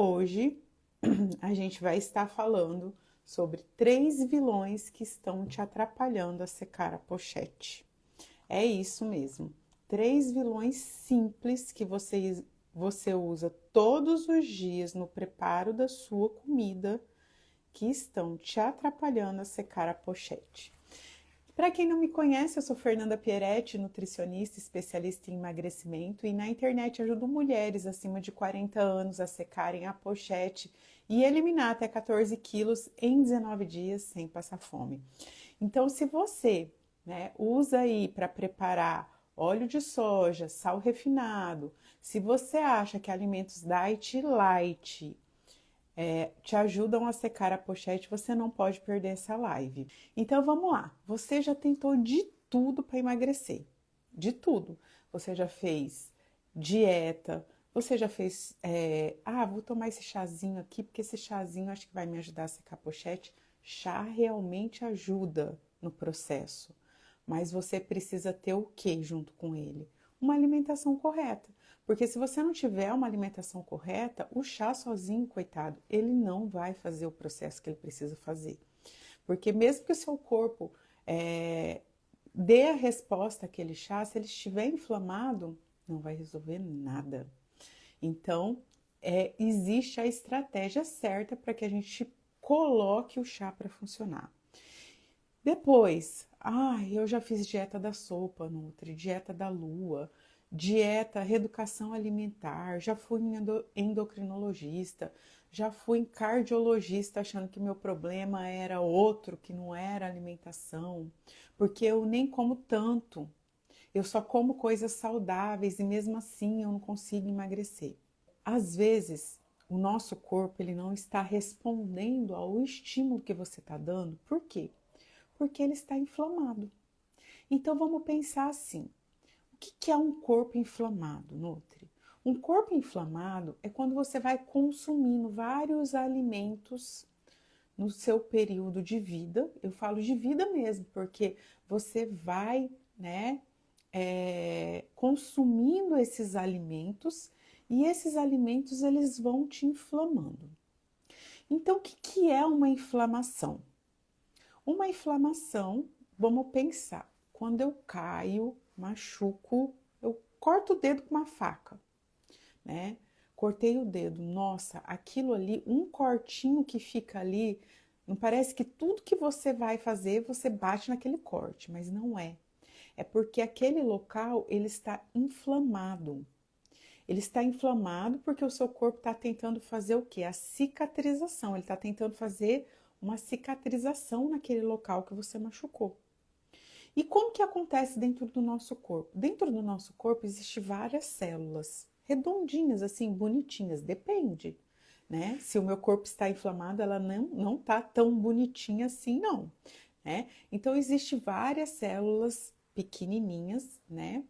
Hoje a gente vai estar falando sobre 3 vilões que estão te atrapalhando a secar a pochete. É isso mesmo. 3 vilões simples que você usa todos os dias no preparo da sua comida que estão te atrapalhando a secar a pochete. Para quem não me conhece, eu sou Fernanda Pieretti, nutricionista especialista em emagrecimento e na internet ajudo mulheres acima de 40 anos a secarem a pochete e eliminar até 14 quilos em 19 dias sem passar fome. Então, se você, usa aí para preparar óleo de soja, sal refinado, se você acha que alimentos diet light te ajudam a secar a pochete, você não pode perder essa live. Então vamos lá, você já tentou de tudo para emagrecer, de tudo. Você já fez dieta, você já fez, vou tomar esse chazinho aqui, porque esse chazinho acho que vai me ajudar a secar a pochete. Chá realmente ajuda no processo, mas você precisa ter o que junto com ele? Uma alimentação correta. Porque se você não tiver uma alimentação correta, o chá sozinho, coitado, ele não vai fazer o processo que ele precisa fazer. Porque mesmo que o seu corpo dê a resposta àquele chá, se ele estiver inflamado, não vai resolver nada. Então, existe a estratégia certa para que a gente coloque o chá para funcionar. Depois, eu já fiz dieta da sopa, Nutri, dieta da lua, dieta, reeducação alimentar, já fui em endocrinologista, já fui em cardiologista achando que meu problema era outro, que não era alimentação, porque eu nem como tanto, eu só como coisas saudáveis e mesmo assim eu não consigo emagrecer. Às vezes, o nosso corpo ele não está respondendo ao estímulo que você está dando. Por quê? Porque ele está inflamado. Então vamos pensar assim: o que é um corpo inflamado, Nutri? Um corpo inflamado é quando você vai consumindo vários alimentos no seu período de vida. Eu falo de vida mesmo, porque você vai, consumindo esses alimentos e esses alimentos eles vão te inflamando. Então, o que é uma inflamação? Uma inflamação, vamos pensar, quando eu caio, machuco, eu corto o dedo com uma faca, né? Cortei o dedo, nossa, aquilo ali, um cortinho que fica ali, não parece que tudo que você vai fazer, você bate naquele corte, mas não é. É porque aquele local, ele está inflamado. Ele está inflamado porque o seu corpo está tentando fazer o quê? A cicatrização. Ele está tentando fazer uma cicatrização naquele local que você machucou. E como que acontece dentro do nosso corpo? Dentro do nosso corpo existem várias células, redondinhas, assim, bonitinhas, depende, né? Se o meu corpo está inflamado, ela não tá tão bonitinha assim, não, né? Então, existem várias células pequenininhas, né?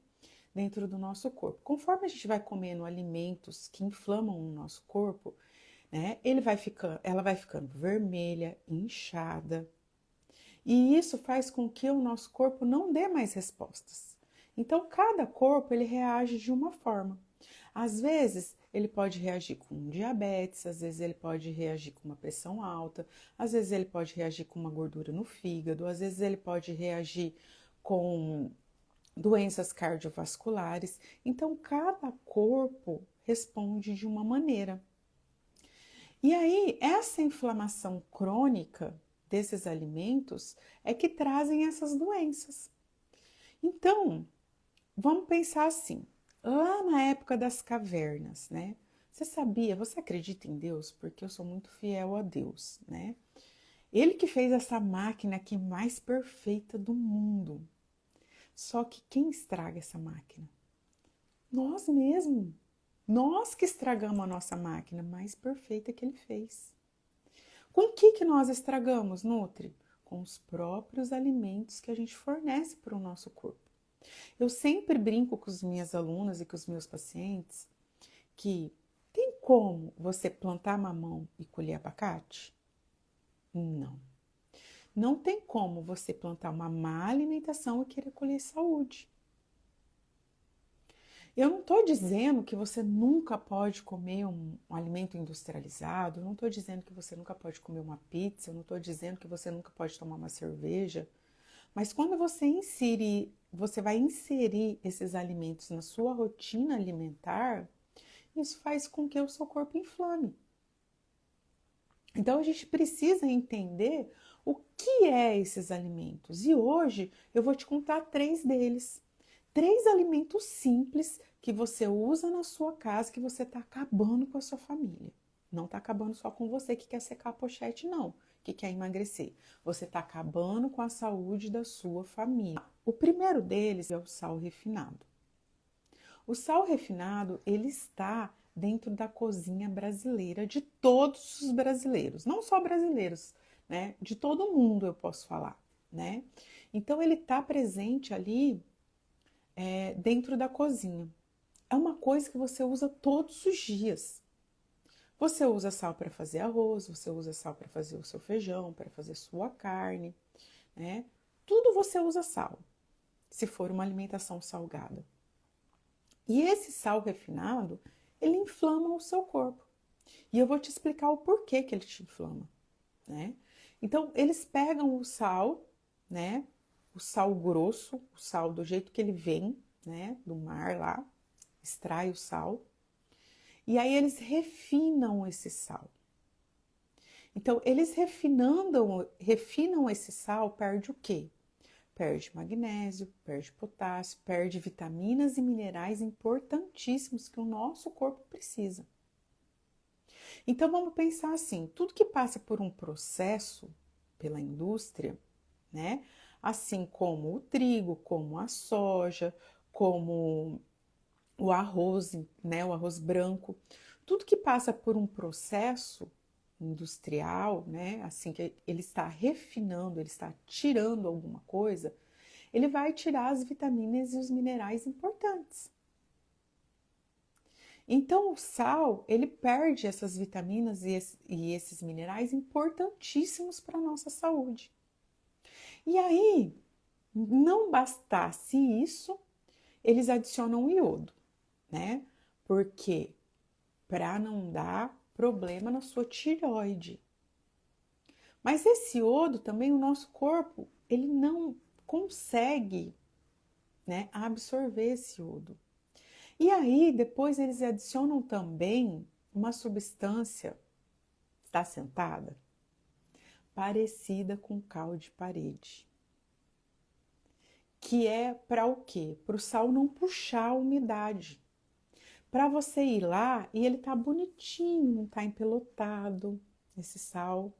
Dentro do nosso corpo. Conforme a gente vai comendo alimentos que inflamam o nosso corpo, né, ela vai ficando vermelha, inchada. E isso faz com que o nosso corpo não dê mais respostas. Então, cada corpo ele reage de uma forma. Às vezes, ele pode reagir com diabetes, às vezes ele pode reagir com uma pressão alta, às vezes ele pode reagir com uma gordura no fígado, às vezes ele pode reagir com doenças cardiovasculares. Então, cada corpo responde de uma maneira. E aí, essa inflamação crônica desses alimentos é que trazem essas doenças. Então, vamos pensar assim, lá na época das cavernas, né? Você acredita em Deus? Porque eu sou muito fiel a Deus, né? Ele que fez essa máquina aqui mais perfeita do mundo. Só que quem estraga essa máquina? Nós mesmos. Nós que estragamos a nossa máquina mais perfeita que ele fez. Com o que nós estragamos, Nutri? Com os próprios alimentos que a gente fornece para o nosso corpo. Eu sempre brinco com as minhas alunas e com os meus pacientes que tem como você plantar mamão e colher abacate? Não. Não tem como você plantar uma má alimentação e querer colher saúde. Eu não estou dizendo que você nunca pode comer um alimento industrializado, eu não estou dizendo que você nunca pode comer uma pizza, eu não estou dizendo que você nunca pode tomar uma cerveja, mas quando você vai inserir esses alimentos na sua rotina alimentar, isso faz com que o seu corpo inflame. Então a gente precisa entender o que é esses alimentos. E hoje eu vou te contar 3 deles. 3 alimentos simples que você usa na sua casa, que você está acabando com a sua família. Não está acabando só com você que quer secar a pochete, não, que quer emagrecer. Você está acabando com a saúde da sua família. O primeiro deles é o sal refinado. O sal refinado, ele está dentro da cozinha brasileira de todos os brasileiros, não só brasileiros, né? De todo mundo eu posso falar, né? Então ele está presente ali dentro da cozinha. É uma coisa que você usa todos os dias. Você usa sal para fazer arroz, você usa sal para fazer o seu feijão, para fazer sua carne, né? Tudo você usa sal, se for uma alimentação salgada. E esse sal refinado, ele inflama o seu corpo. E eu vou te explicar o porquê que ele te inflama, né? Então, eles pegam o sal, né? O sal grosso, o sal do jeito que ele vem, né? Do mar lá, extrai o sal. E aí eles refinam esse sal. Então, eles refinam esse sal, perde o quê? Perde magnésio, perde potássio, perde vitaminas e minerais importantíssimos que o nosso corpo precisa. Então vamos pensar assim, tudo que passa por um processo pela indústria, né? Assim como o trigo, como a soja, como o arroz, né, o arroz branco, tudo que passa por um processo industrial, né, assim que ele está refinando, ele está tirando alguma coisa, ele vai tirar as vitaminas e os minerais importantes. Então o sal, ele perde essas vitaminas e esses minerais importantíssimos para a nossa saúde. E aí, não bastasse isso, eles adicionam iodo, né? Porque para não dar problema na sua tireoide. Mas esse iodo também o nosso corpo, ele não consegue, né, absorver esse iodo. E aí depois eles adicionam também uma substância, está sentada, parecida com cal de parede. Que é para o quê? Para o sal não puxar a umidade. Para você ir lá e ele tá bonitinho, não tá empelotado, esse sal.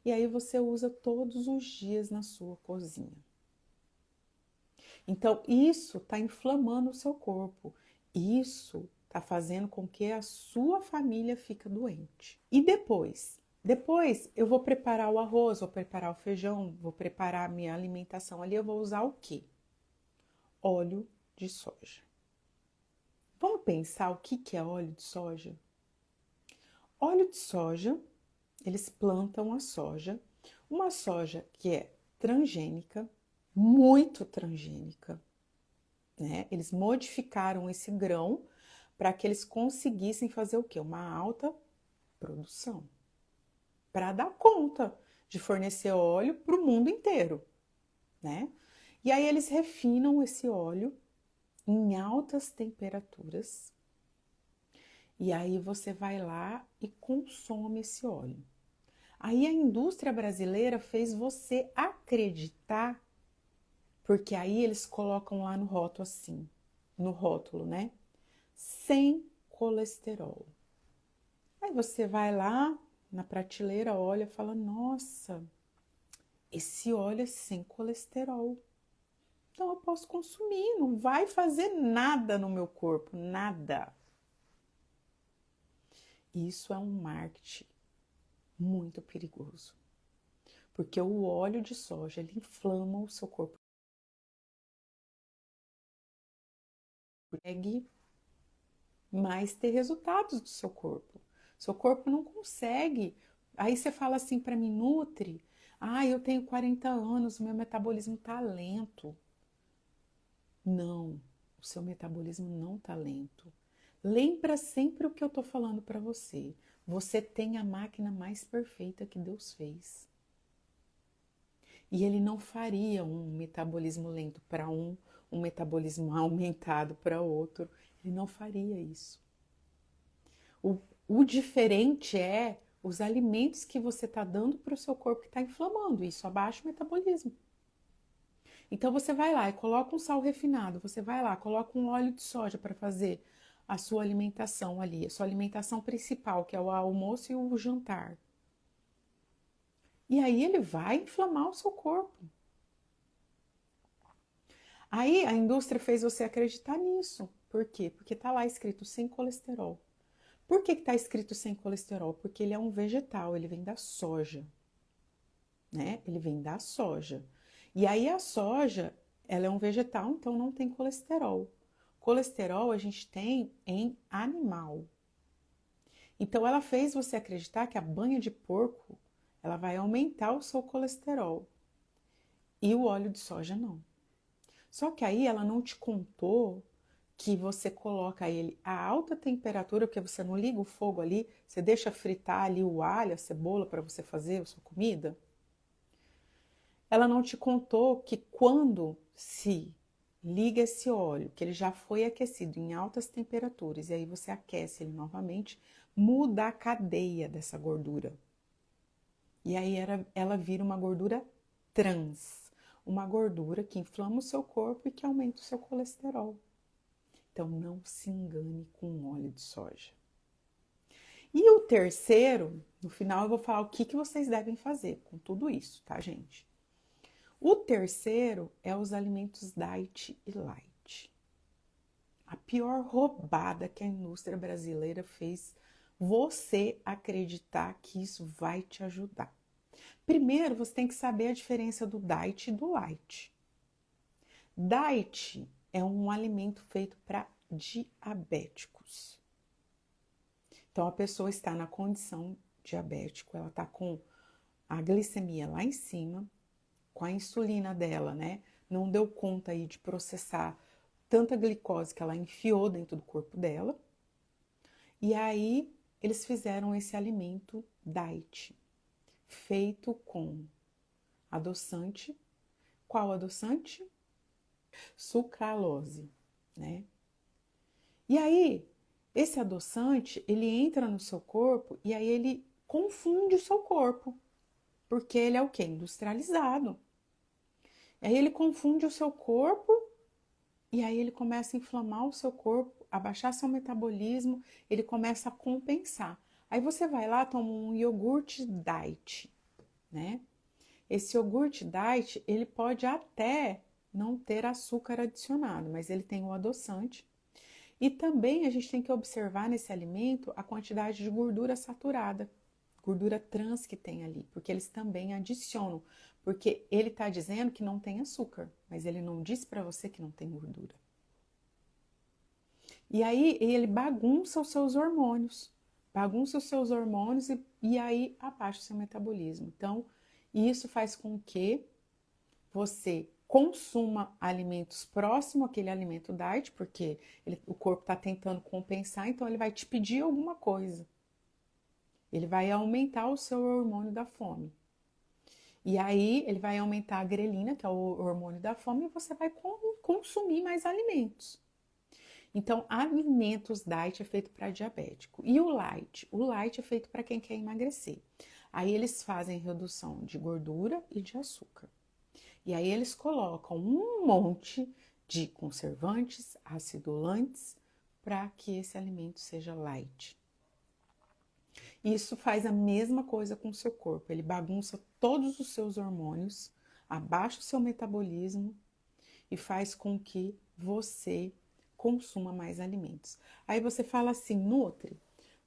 E aí você usa todos os dias na sua cozinha. Então, isso está inflamando o seu corpo. Isso está fazendo com que a sua família fique doente. E depois? Depois eu vou preparar o arroz, vou preparar o feijão, vou preparar a minha alimentação ali. Eu vou usar o quê? Óleo de soja. Vamos pensar o que é óleo de soja? Óleo de soja, eles plantam a soja, uma soja que é transgênica, muito transgênica, né? Eles modificaram esse grão para que eles conseguissem fazer o quê? Uma alta produção, para dar conta de fornecer óleo para o mundo inteiro, né? E aí eles refinam esse óleo em altas temperaturas. E aí você vai lá e consome esse óleo. Aí a indústria brasileira fez você acreditar, porque aí eles colocam lá no rótulo assim, no rótulo, né? Sem colesterol. Aí você vai lá na prateleira, olha e fala: nossa, esse óleo é sem colesterol. Então eu posso consumir, não vai fazer nada no meu corpo, nada. Isso é um marketing muito perigoso, porque o óleo de soja ele inflama o seu corpo, consegue mais ter resultados do seu corpo. Seu corpo não consegue. Aí você fala assim para mim, Nutri, eu tenho 40 anos, o meu metabolismo tá lento. Não. o seu metabolismo não está lento. Lembra sempre o que eu estou falando para você. Você tem a máquina mais perfeita que Deus fez. E ele não faria um metabolismo lento para um metabolismo aumentado para outro. Ele não faria isso. O diferente é os alimentos que você está dando para o seu corpo que está inflamando. Isso abaixa o metabolismo. Então você vai lá e coloca um sal refinado, você vai lá, coloca um óleo de soja para fazer a sua alimentação ali, a sua alimentação principal, que é o almoço e o jantar. E aí ele vai inflamar o seu corpo. Aí a indústria fez você acreditar nisso. Por quê? Porque está lá escrito sem colesterol. Por que está escrito sem colesterol? Porque ele é um vegetal, ele vem da soja, né? Ele vem da soja. E aí a soja, ela é um vegetal, então não tem colesterol. Colesterol a gente tem em animal. Então ela fez você acreditar que a banha de porco, ela vai aumentar o seu colesterol. E o óleo de soja não. Só que aí ela não te contou que você coloca ele a alta temperatura, porque você não liga o fogo ali, você deixa fritar ali o alho, a cebola para você fazer a sua comida. Ela não te contou que quando se liga esse óleo, que ele já foi aquecido em altas temperaturas, e aí você aquece ele novamente, muda a cadeia dessa gordura. E aí ela vira uma gordura trans, uma gordura que inflama o seu corpo e que aumenta o seu colesterol. Então não se engane com óleo de soja. E o terceiro, no final eu vou falar o que vocês devem fazer com tudo isso, tá, gente? O terceiro é os alimentos diet e light. A pior roubada que a indústria brasileira fez você acreditar que isso vai te ajudar. Primeiro, você tem que saber a diferença do diet e do light. Diet é um alimento feito para diabéticos. Então, a pessoa está na condição diabético, ela está com a glicemia lá em cima, com a insulina dela, né? Não deu conta aí de processar tanta glicose que ela enfiou dentro do corpo dela. E aí, eles fizeram esse alimento diet, feito com adoçante. Qual adoçante? Sucralose, né? E aí, esse adoçante, ele entra no seu corpo e aí ele confunde o seu corpo, porque ele é o quê? Industrializado. Aí ele confunde o seu corpo e aí ele começa a inflamar o seu corpo, abaixar seu metabolismo, ele começa a compensar. Aí você vai lá, toma um iogurte diet, né? Esse iogurte diet, ele pode até não ter açúcar adicionado, mas ele tem o adoçante. E também a gente tem que observar nesse alimento a quantidade de gordura saturada, gordura trans que tem ali, porque eles também adicionam, porque ele está dizendo que não tem açúcar, mas ele não disse para você que não tem gordura. E aí ele bagunça os seus hormônios, e aí abaixa o seu metabolismo. Então, isso faz com que você consuma alimentos próximos àquele alimento diet, porque o corpo está tentando compensar, então ele vai te pedir alguma coisa. Ele vai aumentar o seu hormônio da fome. E aí ele vai aumentar a grelina, que é o hormônio da fome, e você vai consumir mais alimentos. Então, alimentos diet é feito para diabético. E o light? O light é feito para quem quer emagrecer. Aí eles fazem redução de gordura e de açúcar. E aí eles colocam um monte de conservantes, acidulantes, para que esse alimento seja light. Isso faz a mesma coisa com o seu corpo. Ele bagunça todos os seus hormônios, abaixa o seu metabolismo e faz com que você consuma mais alimentos. Aí você fala assim, Nutri,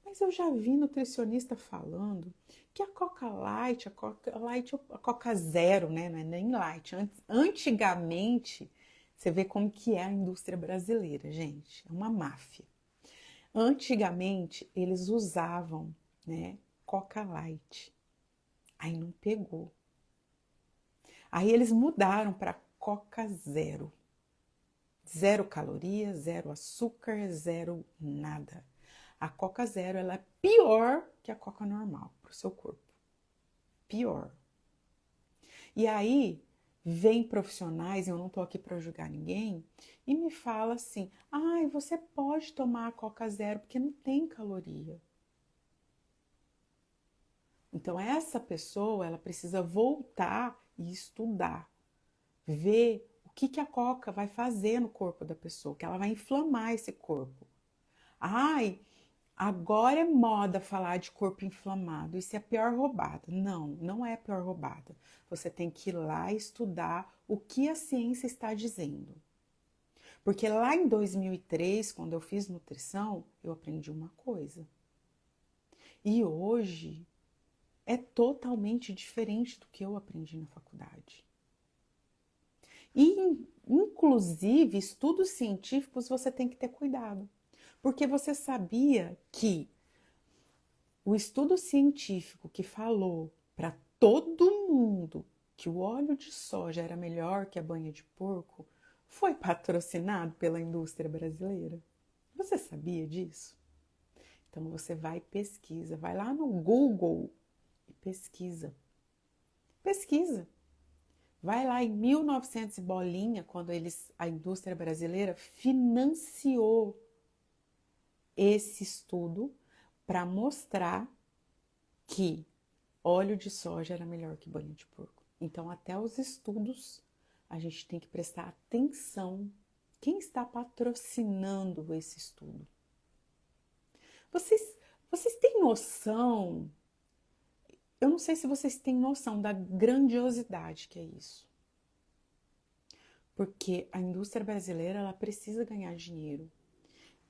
mas eu já vi nutricionista falando que a Coca Light, a Coca Zero, né? Não é nem Light. Antigamente, você vê como que é a indústria brasileira, gente. É uma máfia. Antigamente, eles usavam, né, Coca Light. Aí não pegou. Aí eles mudaram para Coca Zero. Zero calorias, zero açúcar, zero nada. A Coca Zero, ela é pior que a Coca normal para o seu corpo. Pior. E aí, vem profissionais, eu não tô aqui para julgar ninguém, e me fala assim, ai, você pode tomar a Coca Zero porque não tem caloria. Então, essa pessoa, ela precisa voltar e estudar, ver o que a Coca vai fazer no corpo da pessoa, que ela vai inflamar esse corpo. Ai, agora é moda falar de corpo inflamado, isso é a pior roubada. Não, não é a pior roubada. Você tem que ir lá estudar o que a ciência está dizendo. Porque lá em 2003, quando eu fiz nutrição, eu aprendi uma coisa. E hoje é totalmente diferente do que eu aprendi na faculdade. E, inclusive, estudos científicos você tem que ter cuidado. Porque você sabia que o estudo científico que falou para todo mundo que o óleo de soja era melhor que a banha de porco foi patrocinado pela indústria brasileira? Você sabia disso? Então você vai e pesquisa, vai lá no Google e pesquisa. Pesquisa. Vai lá em 1900 e bolinha, quando a indústria brasileira financiou esse estudo para mostrar que óleo de soja era melhor que banha de porco. Então, até os estudos, a gente tem que prestar atenção. Quem está patrocinando esse estudo? Vocês têm noção? Eu não sei se vocês têm noção da grandiosidade que é isso. Porque a indústria brasileira, ela precisa ganhar dinheiro.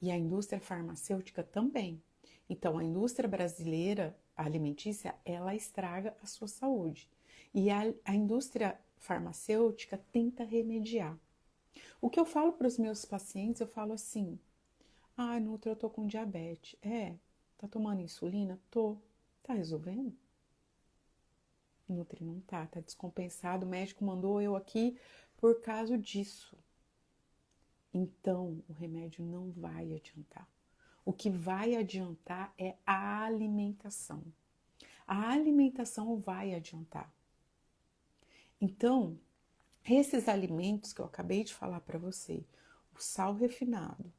E a indústria farmacêutica também. Então, a indústria brasileira alimentícia, ela estraga a sua saúde. E a indústria farmacêutica tenta remediar. O que eu falo para os meus pacientes, eu falo assim, Nutri, eu tô com diabetes. Tá tomando insulina? Tô. Tá resolvendo? Nutri, não tá descompensado. O médico mandou eu aqui por causa disso. Então, o remédio não vai adiantar. O que vai adiantar é a alimentação. A alimentação vai adiantar. Então, esses alimentos que eu acabei de falar para você, o sal refinado,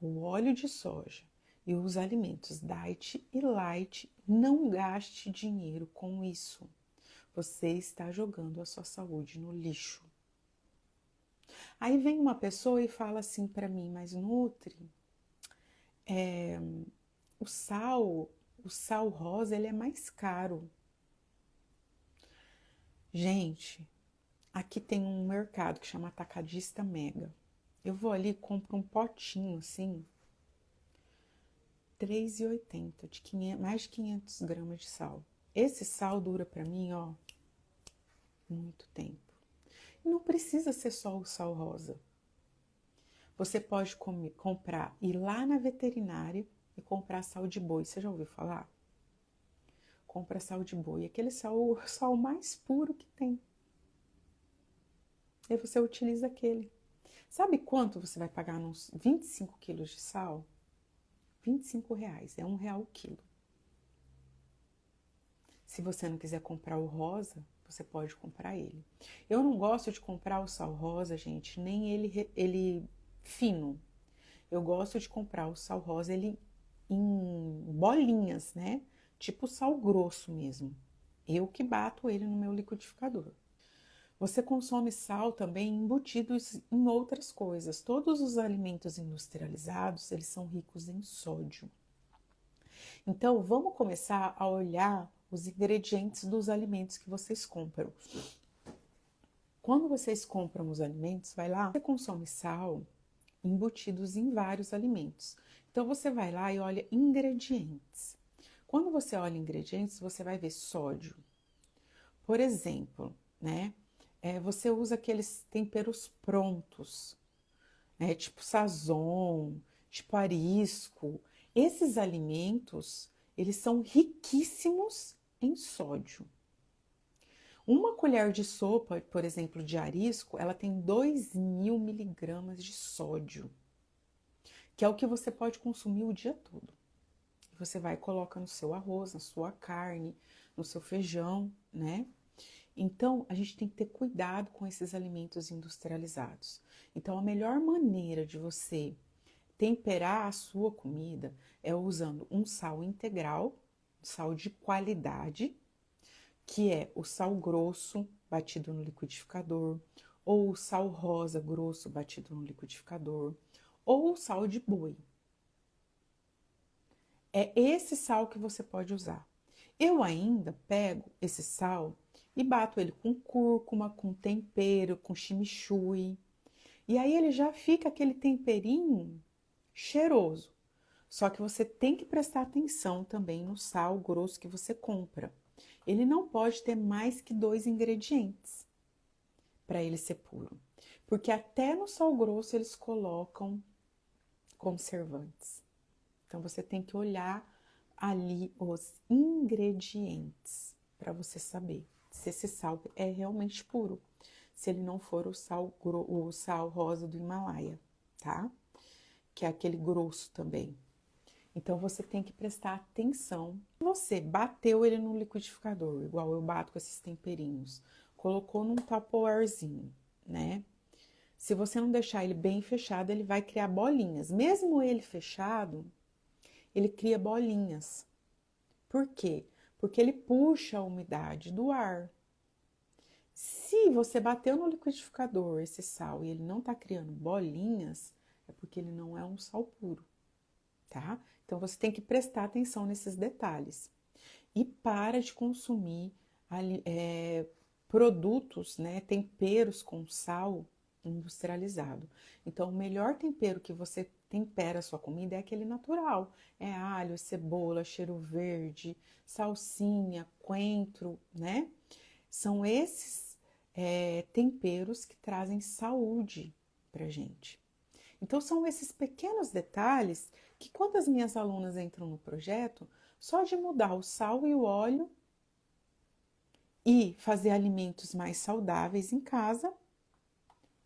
o óleo de soja e os alimentos diet e light, não gaste dinheiro com isso. Você está jogando a sua saúde no lixo. Aí vem uma pessoa e fala assim para mim, mas Nutri, o sal rosa, ele é mais caro. Gente, aqui tem um mercado que chama Atacadista Mega. Eu vou ali e compro um potinho assim, R$3,80, mais de 500 gramas de sal. Esse sal dura para mim, ó, muito tempo. E não precisa ser só o sal rosa. Você pode comprar, ir lá na veterinária e comprar sal de boi. Você já ouviu falar? Compra sal de boi, aquele sal mais puro que tem. E você utiliza aquele. Sabe quanto você vai pagar nos 25 quilos de sal? R$25, é R$1 o quilo. Se você não quiser comprar o rosa, você pode comprar ele. Eu não gosto de comprar o sal rosa, gente, nem ele fino. Eu gosto de comprar o sal rosa ele em bolinhas, né? Tipo sal grosso mesmo. Eu que bato ele no meu liquidificador. Você consome sal também embutidos em outras coisas. Todos os alimentos industrializados, eles são ricos em sódio. Então, vamos começar a olhar os ingredientes dos alimentos que vocês compram. Quando vocês compram os alimentos, vai lá, você consome sal embutidos em vários alimentos. Então, você vai lá e olha ingredientes. Quando você olha ingredientes, você vai ver sódio. Por exemplo, né? Você usa aqueles temperos prontos, né? Tipo sazon, tipo arisco. Esses alimentos, eles são riquíssimos em sódio. Uma colher de sopa, por exemplo, de arisco, ela tem 2.000 miligramas de sódio, que é o que você pode consumir o dia todo. Você vai e coloca no seu arroz, na sua carne, no seu feijão, né? Então, a gente tem que ter cuidado com esses alimentos industrializados. Então, a melhor maneira de você temperar a sua comida é usando um sal integral, sal de qualidade, que é o sal grosso batido no liquidificador, ou o sal rosa grosso batido no liquidificador, ou o sal de boi. É esse sal que você pode usar. Eu ainda pego esse sal e bato ele com cúrcuma, com tempero, com chimichurri. E aí ele já fica aquele temperinho cheiroso. Só que você tem que prestar atenção também no sal grosso que você compra. Ele não pode ter mais que 2 ingredientes para ele ser puro. Porque até no sal grosso eles colocam conservantes. Então você tem que olhar ali os ingredientes para você saber se esse sal é realmente puro, se ele não for o sal rosa do Himalaia, tá? Que é aquele grosso também. Então você tem que prestar atenção. Você bateu ele no liquidificador, igual eu bato com esses temperinhos, colocou num tupperwarezinho, né? Se você não deixar ele bem fechado, ele vai criar bolinhas. Mesmo ele fechado, ele cria bolinhas. Por quê? Porque ele puxa a umidade do ar. Se você bateu no liquidificador esse sal e ele não está criando bolinhas, é porque ele não é um sal puro, tá? Então você tem que prestar atenção nesses detalhes. E para de consumir produtos, né, temperos com sal industrializado. Então, o melhor tempero que você tempera a sua comida é aquele natural. É alho, cebola, cheiro verde, salsinha, coentro, né? São esses temperos que trazem saúde pra gente. Então, são esses pequenos detalhes que, quando as minhas alunas entram no projeto, só de mudar o sal e o óleo e fazer alimentos mais saudáveis em casa,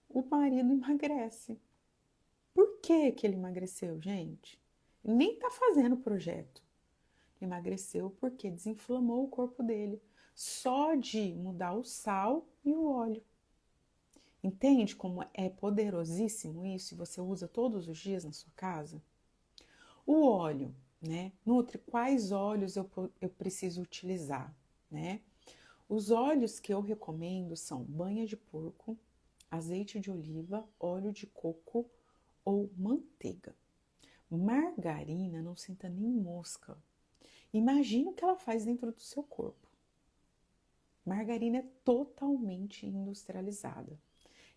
o marido emagrece. Por que que ele emagreceu, gente? Ele nem tá fazendo o projeto. Ele emagreceu porque desinflamou o corpo dele. Só de mudar o sal e o óleo. Entende como é poderosíssimo isso e você usa todos os dias na sua casa? O óleo, né? Nutri, quais óleos eu preciso utilizar, né? Os óleos que eu recomendo são banha de porco, azeite de oliva, óleo de coco ou manteiga. Margarina não senta nem mosca. Imagina o que ela faz dentro do seu corpo. Margarina é totalmente industrializada.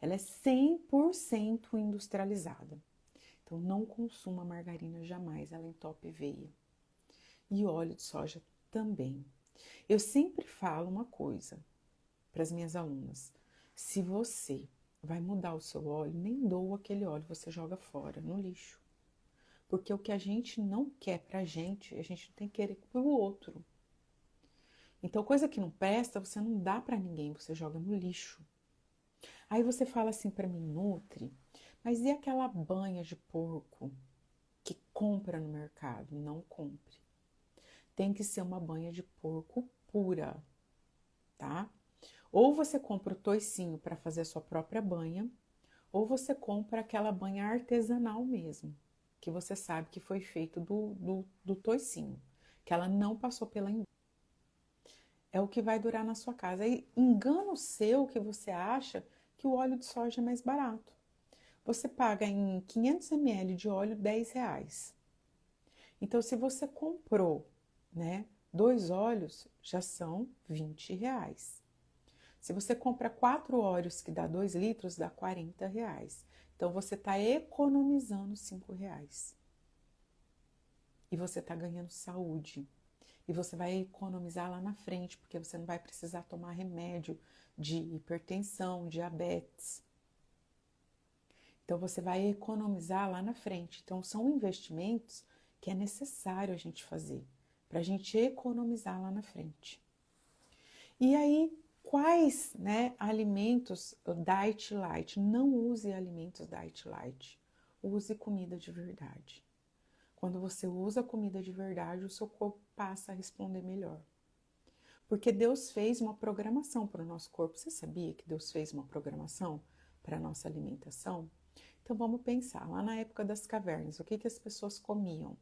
Ela é 100% industrializada. Então não consuma margarina jamais, ela entope veia. E óleo de soja também. Eu sempre falo uma coisa para as minhas alunas: se você vai mudar o seu óleo, nem doa aquele óleo, você joga fora, no lixo. Porque o que a gente não quer pra gente, a gente tem que querer pro outro. Então, coisa que não presta, você não dá para ninguém, você joga no lixo. Aí você fala assim para mim, Nutri, mas e aquela banha de porco que compra no mercado? Não compre. Tem que ser uma banha de porco pura, tá? Ou você compra o toicinho para fazer a sua própria banha, ou você compra aquela banha artesanal mesmo, que você sabe que foi feito do toicinho, que ela não passou pela indústria. É o que vai durar na sua casa. E engano seu que você acha que o óleo de soja é mais barato. Você paga em 500 ml de óleo R$ 10. Então, se você comprou, né, 2 óleos, já são R$ 20. Se você compra 4 óleos, que dá 2 litros, dá R$ 40. Então, você está economizando R$ 5. E você está ganhando saúde. E você vai economizar lá na frente, porque você não vai precisar tomar remédio de hipertensão, diabetes. Então, você vai economizar lá na frente. Então, são investimentos que é necessário a gente fazer, para a gente economizar lá na frente. E aí, Quais, né, alimentos diet light? Não use alimentos diet light. Use comida de verdade. Quando você usa comida de verdade, o seu corpo passa a responder melhor. Porque Deus fez uma programação para o nosso corpo. Você sabia que Deus fez uma programação para a nossa alimentação? Então vamos pensar, lá na época das cavernas, o que as pessoas comiam?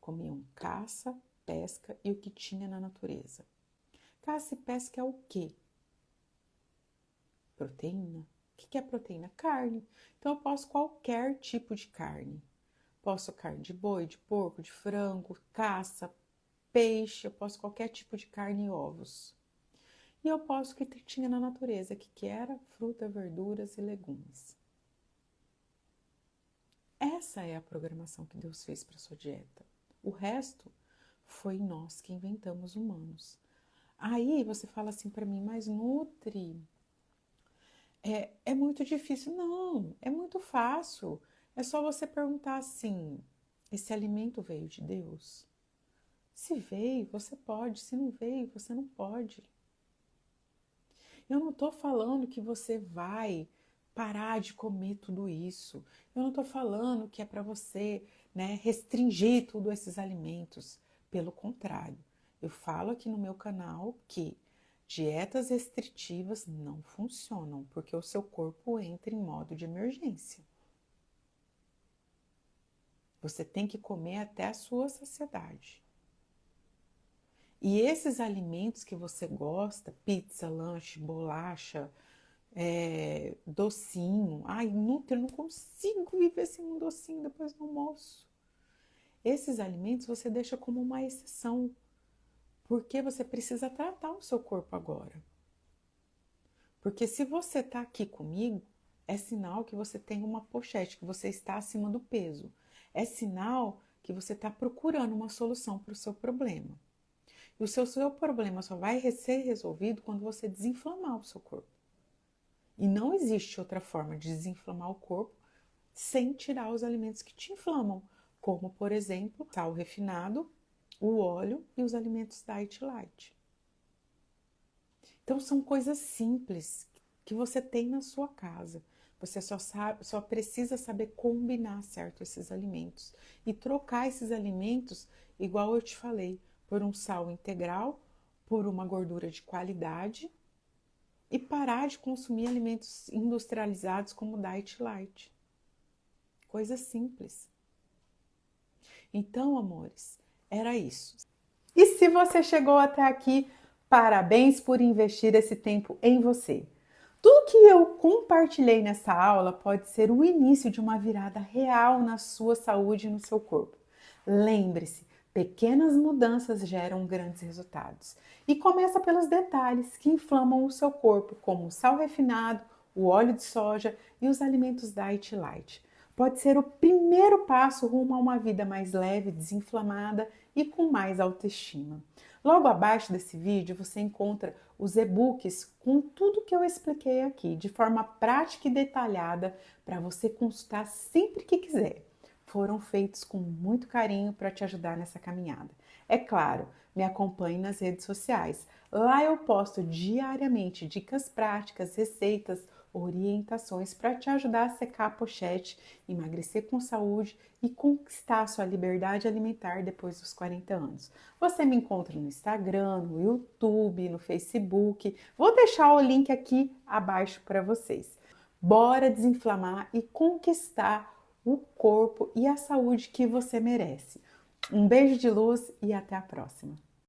Comiam caça, pesca e o que tinha na natureza. Caça e pesca é o quê? Proteína. O que é proteína? Carne. Então eu posso qualquer tipo de carne. Posso carne de boi, de porco, de frango, caça, peixe, eu posso qualquer tipo de carne e ovos. E eu posso o que tinha na natureza, que era fruta, verduras e legumes. Essa é a programação que Deus fez para sua dieta. O resto foi nós que inventamos humanos. Aí você fala assim para mim, mas Nutri, é muito difícil. Não, é muito fácil. É só você perguntar assim, esse alimento veio de Deus? Se veio, você pode. Se não veio, você não pode. Eu não estou falando que você vai parar de comer tudo isso. Eu não estou falando que é para você, né, restringir todos esses alimentos. Pelo contrário, eu falo aqui no meu canal que dietas restritivas não funcionam, porque o seu corpo entra em modo de emergência. Você tem que comer até a sua saciedade. E esses alimentos que você gosta, pizza, lanche, bolacha, docinho. Ai, Nutri, eu não consigo viver sem um docinho depois do almoço. Esses alimentos você deixa como uma exceção, porque você precisa tratar o seu corpo agora. Porque se você está aqui comigo, é sinal que você tem uma pochete, que você está acima do peso. É sinal que você está procurando uma solução para o seu problema. E o seu problema só vai ser resolvido quando você desinflamar o seu corpo. E não existe outra forma de desinflamar o corpo sem tirar os alimentos que te inflamam, como, por exemplo, sal refinado, o óleo e os alimentos diet light. Então, são coisas simples que você tem na sua casa. Você só precisa saber combinar certo esses alimentos e trocar esses alimentos, igual eu te falei, por um sal integral, por uma gordura de qualidade e parar de consumir alimentos industrializados como diet light. Coisa simples. Então, amores, era isso. E se você chegou até aqui, parabéns por investir esse tempo em você. Tudo que eu compartilhei nessa aula pode ser o início de uma virada real na sua saúde e no seu corpo. Lembre-se, pequenas mudanças geram grandes resultados. E começa pelos detalhes que inflamam o seu corpo, como o sal refinado, o óleo de soja e os alimentos diet light. Pode ser o primeiro passo rumo a uma vida mais leve, desinflamada e com mais autoestima. Logo abaixo desse vídeo você encontra os e-books com tudo que eu expliquei aqui, de forma prática e detalhada, para você consultar sempre que quiser. Foram feitos com muito carinho para te ajudar nessa caminhada. É claro, me acompanhe nas redes sociais. Lá eu posto diariamente dicas práticas, receitas, orientações para te ajudar a secar a pochete, emagrecer com saúde e conquistar sua liberdade alimentar depois dos 40 anos. Você me encontra no Instagram, no YouTube, no Facebook. Vou deixar o link aqui abaixo para vocês. Bora desinflamar e conquistar o corpo e a saúde que você merece. Um beijo de luz e até a próxima!